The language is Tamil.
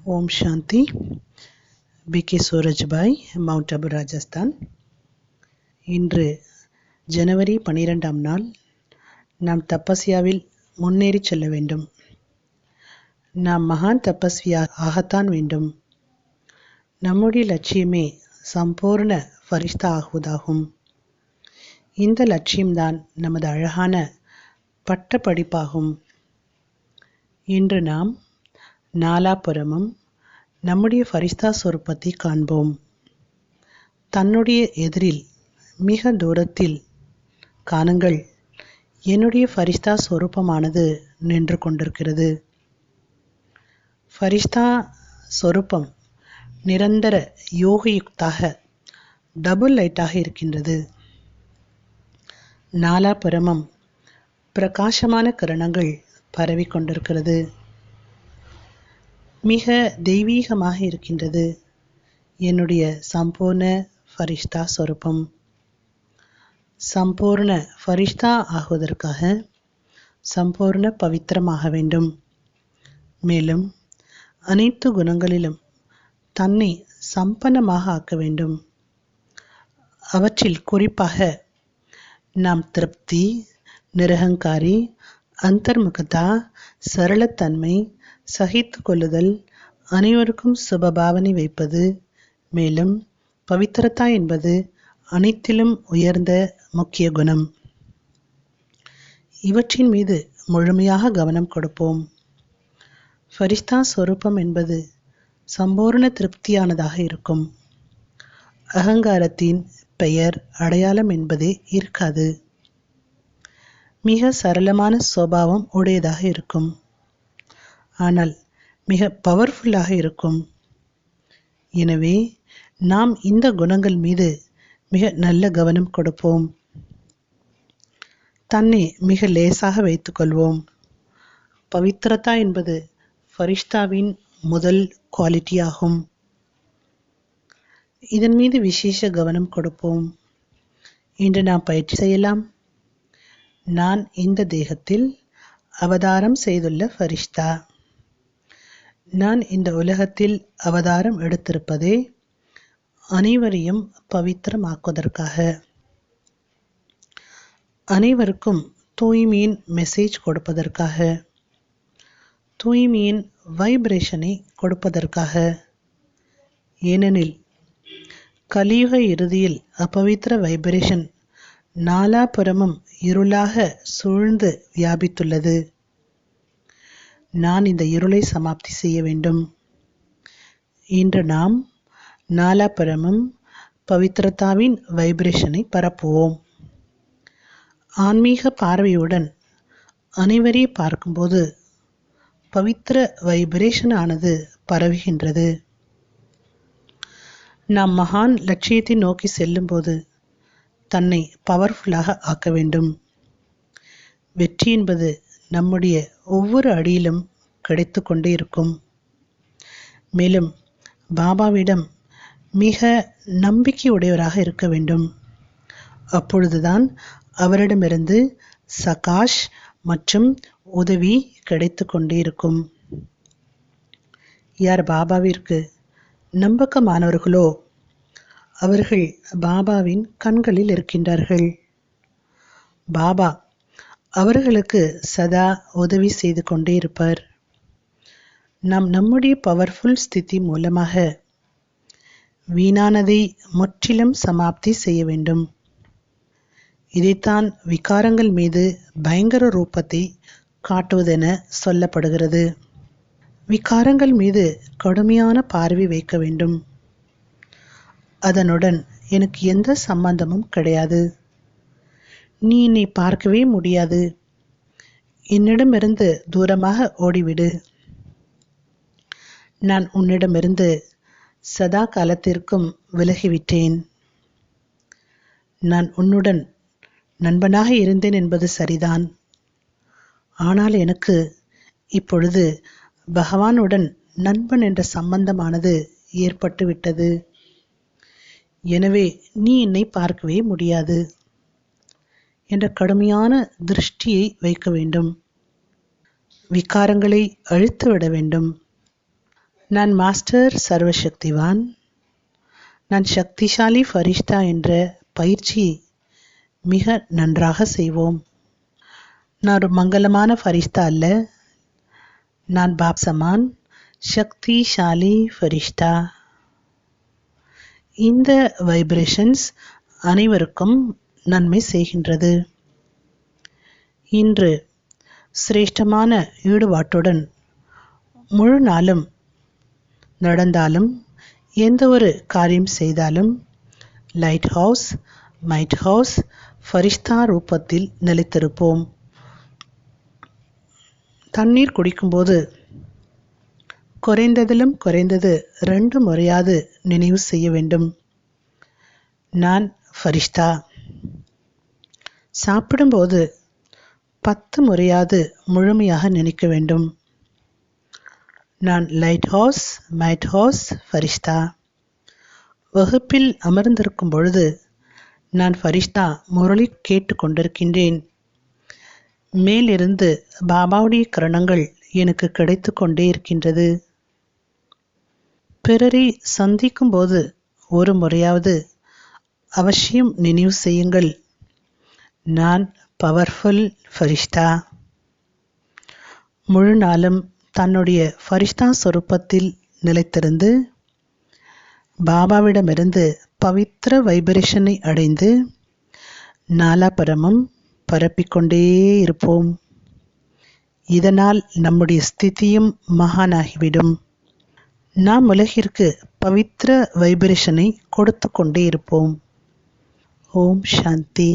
ஓம் சாந்தி. பி.கே. சூரஜ்பாய், மவுண்ட் அபு, ராஜஸ்தான். இன்று ஜனவரி 12ஆம் நாள். நாம் தபஸ்யாவில் முன்னேறி செல்ல வேண்டும். நாம் மகான் தபஸ்வியா ஆகத்தான் வேண்டும். நம்முடைய லட்சியமே சம்பூர்ண ஃபரிஷ்தா ஆகுவதாகும். இந்த லட்சியம்தான் நமது அழகான பட்ட படிப்பாகும். இன்று நாம் நாலாபுறமும் நம்முடைய ஃபரிஷ்தா சொரூபத்தை காண்போம். தன்னுடைய எதிரில் மிக தூரத்தில் காணுங்கள், என்னுடைய ஃபரிஷ்தா சொரூபமானது நின்று கொண்டிருக்கிறது. ஃபரிஷ்தா சொரூபம் நிரந்தர யோகயுக்தாக டபுள் லைட்டாக இருக்கின்றது. நாலாபுறமும் பிரகாசமான கிரணங்கள் பரவி கொண்டிருக்கிறது. மிக தெய்வீகமாக இருக்கின்றது என்னுடைய சம்பூர்ண ஃபரிஷ்தா சொரூபம். சம்பூர்ண ஃபரிஷ்தா ஆகுவதற்காக சம்பூர்ண பவித்திரமாக வேண்டும். மேலும் அனைத்து குணங்களிலும் தன்னை சம்பன்னமாக ஆக்க வேண்டும். அவற்றில் குறிப்பாக நாம் திருப்தி, நிரகங்காரி, அந்தர்முகதா, சரளத்தன்மை, சகித்து கொள்ளுதல், அனைவருக்கும் சுபபாவனை வைப்பது, மேலும் பவித்திரதா என்பது அனைத்திலும் உயர்ந்த முக்கிய குணம். இவற்றின் மீது முழுமையாக கவனம் கொடுப்போம். ஃபரிஷ்தா சொரூபம் என்பது சம்பூர்ண திருப்தியானதாக இருக்கும். அகங்காரத்தின் பெயர் அடையாளம் என்பதே இருக்காது. மிக சரளமான சுபாவம் உடையதாக இருக்கும். ஆனால் மிக பவர்ஃபுல்லாக இருக்கும். எனவே நாம் இந்த குணங்கள் மீது மிக நல்ல கவனம் கொடுப்போம். தன்னை மிக லேசாக வைத்துக்கொள்வோம். பவித்திரதா என்பது ஃபரிஷ்தாவின் முதல் குவாலிட்டி ஆகும். இதன் மீது விசேஷ கவனம் கொடுப்போம். இன்று நாம் பயிற்சி செய்யலாம். நான் இந்த தேகத்தில் அவதாரம் செய்துள்ள ஃபரிஷ்தா. நான் இந்த உலகத்தில் அவதாரம் எடுத்திருப்பதே அனைவரையும் பவித்திரமாக்குவதற்காக, அனைவருக்கும் தூய்மையின் மெசேஜ் கொடுப்பதற்காக, தூய்மையின் வைப்ரேஷனை கொடுப்பதற்காக. ஏனெனில் கலியுக இறுதியில் அபவித்திர வைப்ரேஷன் நாலாபுறமும் இருளாக சூழ்ந்து வியாபித்துள்ளது. நான் இந்த இருளை சமாப்தி செய்ய வேண்டும். இன்று நாம் நாலாபுறமும் பவித்திரதாவின் வைப்ரேஷனை பரப்புவோம். ஆன்மீக பார்வையுடன் அனைவரையும் பார்க்கும்போது பவித்திர வைப்ரேஷன் ஆனது பரவுகின்றது. நாம் மகான் லட்சியத்தை நோக்கி செல்லும்போது தன்னை பவர்ஃபுல்லாக ஆக்க வேண்டும். வெற்றி என்பது நம்முடைய ஒவ்வொரு அடியிலும் கிடைத்து கொண்டே இருக்கும். மேலும் பாபாவிடம் மிக நம்பிக்கையுடையவராக இருக்க வேண்டும். அப்பொழுதுதான் அவரிடமிருந்து சகாஷ் மற்றும் உதவி கிடைத்து கொண்டே இருக்கும். யார் பாபாவிற்கு நம்பகமானவர்களோ அவர்கள் பாபாவின் கண்களில் இருக்கின்றார்கள். பாபா அவர்களுக்கு சதா உதவி செய்து கொண்டே இருப்பார். நாம் நம்முடைய பவர்ஃபுல் ஸ்திதி மூலமாக வீணானதை முற்றிலும் சமாப்தி செய்ய வேண்டும். இதைத்தான் விகாரங்கள் மீது பயங்கர ரூபத்தை காட்டுவதென சொல்லப்படுகிறது. விகாரங்கள் மீது கடுமையான பார்வை வைக்க வேண்டும். அதனுடன் எனக்கு எந்த சம்பந்தமும் கிடையாது. நீ என்னை பார்க்கவே முடியாது. என்னிடமிருந்து தூரமாக ஓடிவிடு. நான் உன்னிடமிருந்து சதா காலத்திற்கும் விலகிவிட்டேன். நான் உன்னுடன் நண்பனாக இருந்தேன் என்பது சரிதான். ஆனால் எனக்கு இப்பொழுது பகவானுடன் நண்பன் என்ற சம்பந்தமானது ஏற்பட்டு விட்டது. எனவே நீ என்னை பார்க்கவே முடியாது என்ற கடுமையான திருஷ்டியை வைக்க வேண்டும். விகாரங்களை அழித்துவிட வேண்டும். நான் மாஸ்டர் சர்வசக்திவான், நான் சக்திசாலி ஃபரிஷ்தா என்ற பயிற்சி மிக நன்றாக செய்வோம். நான் ஒரு மங்களமான ஃபரிஷ்தா அல்ல, நான் பாப் சமான் சக்திசாலி ஃபரிஷ்தா. இந்த வைப்ரேஷன்ஸ் அனைவருக்கும் நன்மை செய்கின்றது. இன்று சிரேஷ்டமான ஈடுபாட்டுடன் முழு நாளும் நடந்தாலும் எந்த ஒரு காரியம் செய்தாலும் லைட் ஹவுஸ், மைட் ஹவுஸ், ஃபரிஷ்தா ரூபத்தில் நிலைத்திருப்போம். தண்ணீர் குடிக்கும்போது குறைந்ததிலும் குறைந்தது 2 முறையாவது நினைவு செய்ய வேண்டும், நான் ஃபரிஷ்தா. சாப்பிடும்போது 10 முறையாவது முழுமையாக நினைக்க வேண்டும், நான் லைட் ஹவுஸ், மைட் ஹவுஸ், ஃபரிஷ்தா. வகுப்பில் அமர்ந்திருக்கும் பொழுது நான் ஃபரிஷ்தா முரளி கேட்டு கொண்டிருக்கின்றேன். மேலிருந்து பாபாவுடைய கரணங்கள் எனக்கு கிடைத்து கொண்டே இருக்கின்றது. பிறரை சந்திக்கும் போது ஒரு முறையாவது அவசியம் நினைவு செய்யுங்கள், நான் பவர்ஃபுல் ஃபரிஷ்தா. முழு நாளும் தன்னுடைய ஃபரிஷ்தா சொரூபத்தில் நிலைத்திருந்து பாபாவிடமிருந்து பவித்திர வைப்ரேஷனை அடைந்து நாலாபரமும் பரப்பிக்கொண்டே இருப்போம். இதனால் நம்முடைய ஸ்திதியும் மகானாகிவிடும். நாம் உலகிற்கு பவித்திர வைப்ரேஷனை கொடுத்து கொண்டே இருப்போம். ஓம் சாந்தி.